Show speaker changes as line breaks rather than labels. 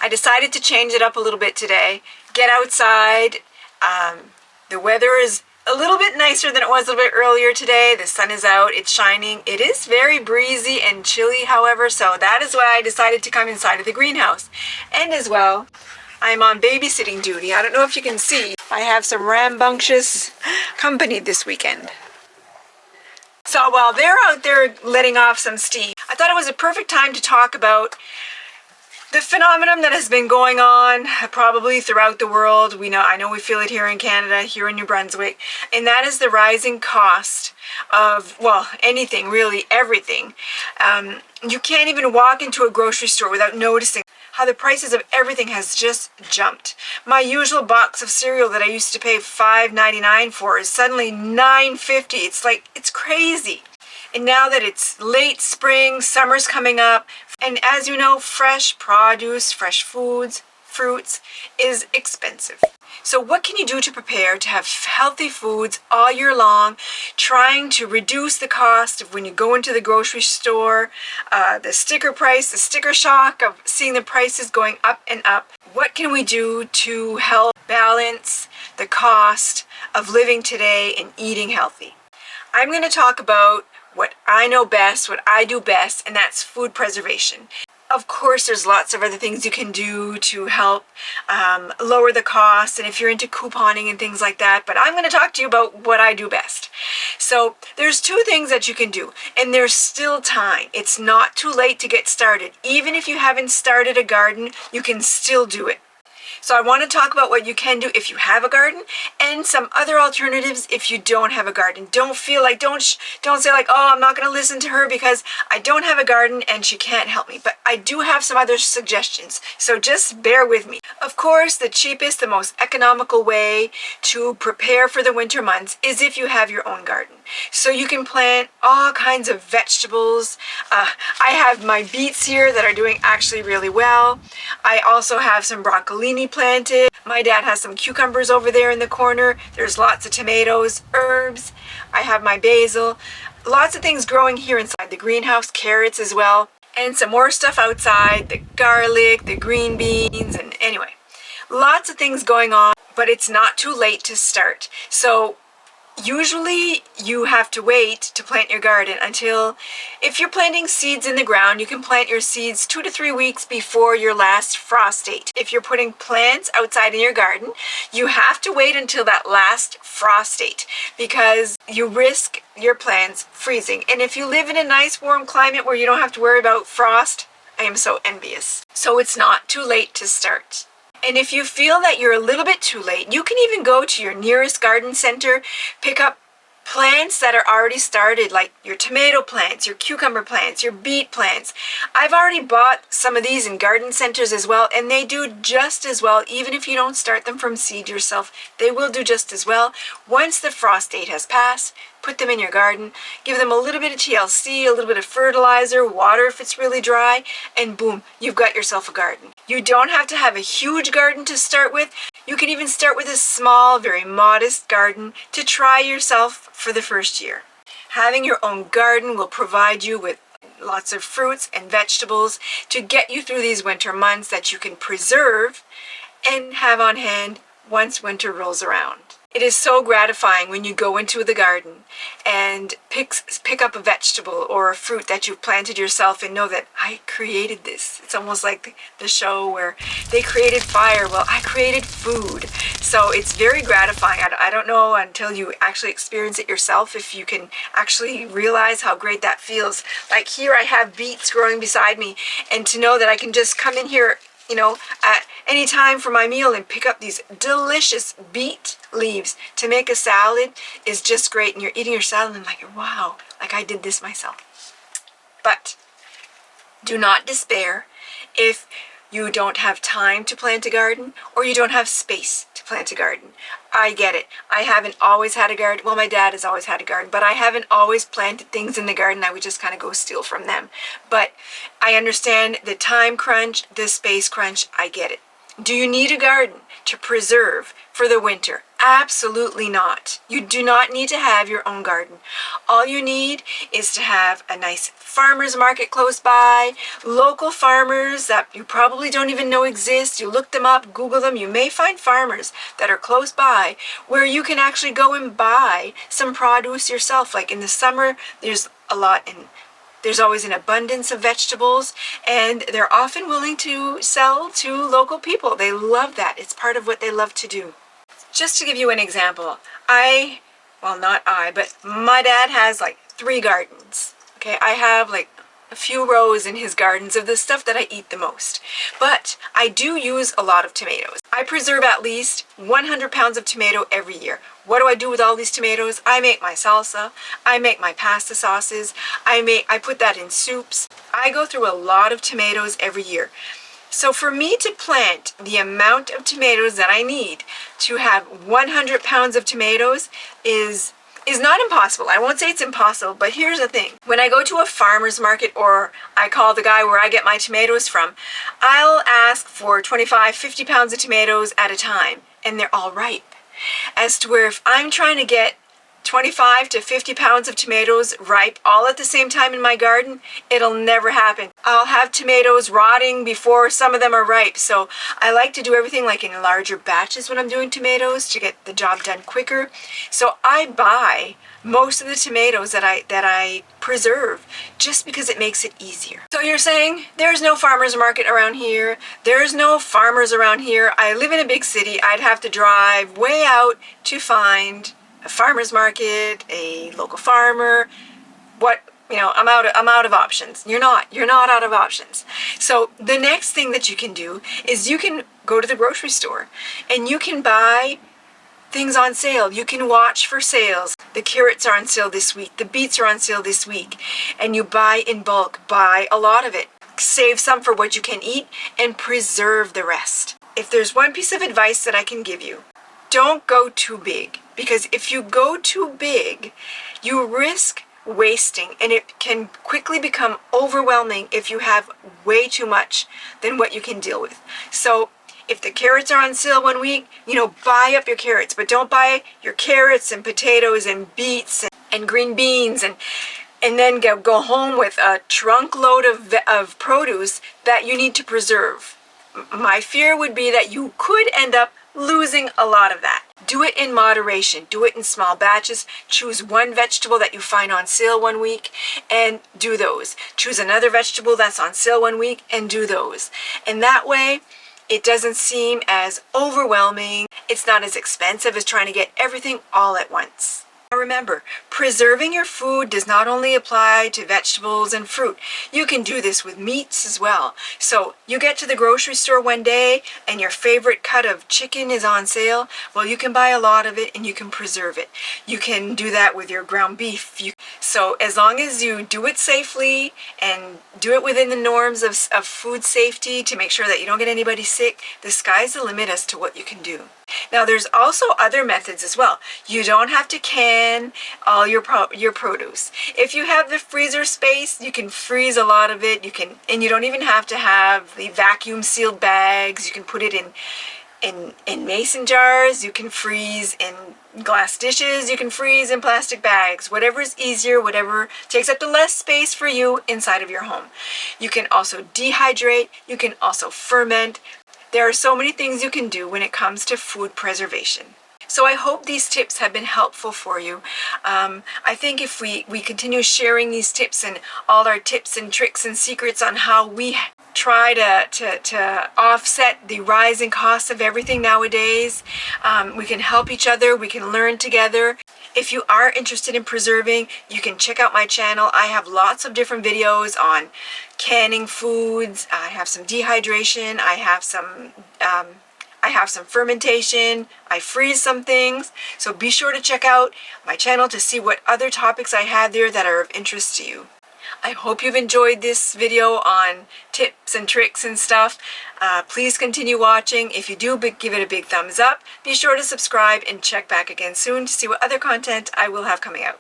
I decided to change it up a little bit today. Get outside. The weather is a little bit nicer than it was a little bit earlier today. The sun is out, it's shining. It is very breezy and chilly, however, so that is why I decided to come inside of the greenhouse. And as well, I'm on babysitting duty. I don't know if you can see, I have some rambunctious company this weekend. So while they're out there letting off some steam, I thought it was a perfect time to talk about the phenomenon that has been going on probably throughout the world. I know we feel it here in Canada, here in New Brunswick, and that is the rising cost of, well, anything, really everything. You can't even walk into a grocery store without noticing how the prices of everything has just jumped. My usual box of cereal that I used to pay $5.99 for is suddenly $9.50. It's crazy. And now that it's late spring, summer's coming up, and as you know, fresh produce, fresh foods, fruits is expensive. So what can you do to prepare to have healthy foods all year long, trying to reduce the cost of when you go into the grocery store, the sticker price, the sticker shock of seeing the prices going up and up? What can we do to help balance the cost of living today and eating healthy? I'm going to talk about what I know best, what I do best, and that's food preservation. Of course, there's lots of other things you can do to help lower the cost, and if you're into couponing and things like that, but I'm going to talk to you about what I do best. So there's two things that you can do, and there's still time. It's not too late to get started. Even if you haven't started a garden, you can still do it. So I want to talk about what you can do if you have a garden, and some other alternatives if you don't have a garden. Don't say like, oh, I'm not going to listen to her because I don't have a garden and she can't help me. But I do have some other suggestions, so just bear with me. Of course, the cheapest, the most economical way to prepare for the winter months is if you have your own garden. So you can plant all kinds of vegetables. I have my beets here that are doing actually really well. I also have some broccolini planted. My dad has some cucumbers over there in the corner. There's lots of tomatoes, herbs. I have my basil. Lots of things growing here inside the greenhouse, carrots as well, and some more stuff outside, the garlic, the green beans, and anyway, lots of things going on, but it's not too late to start. So usually you have to wait to plant your garden until, if you're planting seeds in the ground, you can plant your seeds 2 to 3 weeks before your last frost date. If you're putting plants outside in your garden, you have to wait until that last frost date because you risk your plants freezing. And if you live in a nice warm climate where you don't have to worry about frost, I am so envious. So it's not too late to start. And if you feel that you're a little bit too late, you can even go to your nearest garden center, pick up plants that are already started, like your tomato plants, your cucumber plants, your beet plants. I've already bought some of these in garden centers as well, and they do just as well. Even if you don't start them from seed yourself, they will do just as well. Once the frost date has passed, put them in your garden, give them a little bit of TLC, a little bit of fertilizer, water if it's really dry, and boom, you've got yourself a garden. You don't have to have a huge garden to start with. You can even start with a small, very modest garden to try yourself for the first year. Having your own garden will provide you with lots of fruits and vegetables to get you through these winter months that you can preserve and have on hand once winter rolls around. It is so gratifying when you go into the garden and pick up a vegetable or a fruit that you've planted yourself and know that I created this. It's almost like the show where they created fire. Well, I created food. So it's very gratifying. I don't know until you actually experience it yourself if you can actually realize how great that feels. Like here I have beets growing beside me, and to know that I can just come in here at any time for my meal and pick up these delicious beet leaves to make a salad is just great. And you're eating your salad and like, wow, like I did this myself. But do not despair if you don't have time to plant a garden or you don't have space to plant a garden. I get it. I haven't always had a garden. Well, my dad has always had a garden, but I haven't always planted things in the garden. I would just kind of go steal from them. But I understand the time crunch, the space crunch. I get it. Do you need a garden to preserve for the winter? Absolutely not. You do not need to have your own garden. All you need is to have a nice farmer's market close by, local farmers that you probably don't even know exist. You look them up, Google them, you may find farmers that are close by where you can actually go and buy some produce yourself. Like in the summer, there's always an abundance of vegetables, and they're often willing to sell to local people. They love that. It's part of what they love to do. Just to give you an example, but my dad has like 3 gardens. Okay, I have like a few rows in his gardens of the stuff that I eat the most. But I do use a lot of tomatoes. I preserve at least 100 pounds of tomato every year. What do I do with all these tomatoes? I make my salsa, I make my pasta sauces, I put that in soups. I go through a lot of tomatoes every year. So for me to plant the amount of tomatoes that I need to have 100 pounds of tomatoes is not impossible. I won't say it's impossible, but here's the thing. When I go to a farmer's market, or I call the guy where I get my tomatoes from, I'll ask for 25, 50 pounds of tomatoes at a time, and they're all ripe. As to where if I'm trying to get 25 to 50 pounds of tomatoes ripe all at the same time in my garden, it'll never happen. I'll have tomatoes rotting before some of them are ripe. So I like to do everything like in larger batches when I'm doing tomatoes to get the job done quicker. So I buy most of the tomatoes that I preserve just because it makes it easier. So you're saying there's no farmer's market around here. There's no farmers around here. I live in a big city. I'd have to drive way out to find a farmer's market, a local farmer. I'm out of options. You're not out of options. So the next thing that you can do is you can go to the grocery store and you can buy things on sale. You can watch for sales. The carrots are on sale this week. The beets are on sale this week. And you buy in bulk. Buy a lot of it. Save some for what you can eat and preserve the rest. If there's one piece of advice that I can give you, don't go too big. Because if you go too big, you risk wasting, and it can quickly become overwhelming if you have way too much than what you can deal with. So if the carrots are on sale one week, buy up your carrots, but don't buy your carrots and potatoes and beets and green beans and then go home with a trunk load of produce that you need to preserve. My fear would be that you could end up losing a lot of that. Do it in moderation. Do it in small batches. Choose one vegetable that you find on sale one week and do those. Choose another vegetable that's on sale one week and do those. And that way, it doesn't seem as overwhelming. It's not as expensive as trying to get everything all at once. Now remember, preserving your food does not only apply to vegetables and fruit. You can do this with meats as well. So you get to the grocery store one day and your favorite cut of chicken is on sale. Well, you can buy a lot of it and you can preserve it. You can do that with your ground beef. So as long as you do it safely and do it within the norms of food safety to make sure that you don't get anybody sick, the sky's the limit as to what you can do. Now there's also other methods as well. You don't have to can all your produce. If you have the freezer space, you can freeze a lot of it. And you don't even have to have the vacuum sealed bags. You can put it in mason jars. You can freeze in glass dishes. You can freeze in plastic bags. Whatever is easier, whatever takes up the less space for you inside of your home. You can also dehydrate. You can also ferment. There are so many things you can do when it comes to food preservation. So I hope these tips have been helpful for you. I think if we continue sharing these tips and all our tips and tricks and secrets on how we try to offset the rising costs of everything nowadays, we can help each other, we can learn together. If you are interested in preserving, you can check out my channel. I have lots of different videos on canning foods. I have some dehydration. I have some fermentation. I freeze some things. So be sure to check out my channel to see what other topics I have there that are of interest to you. I hope you've enjoyed this video on tips and tricks and stuff. Please continue watching. If you do, give it a big thumbs up. Be sure to subscribe and check back again soon to see what other content I will have coming out.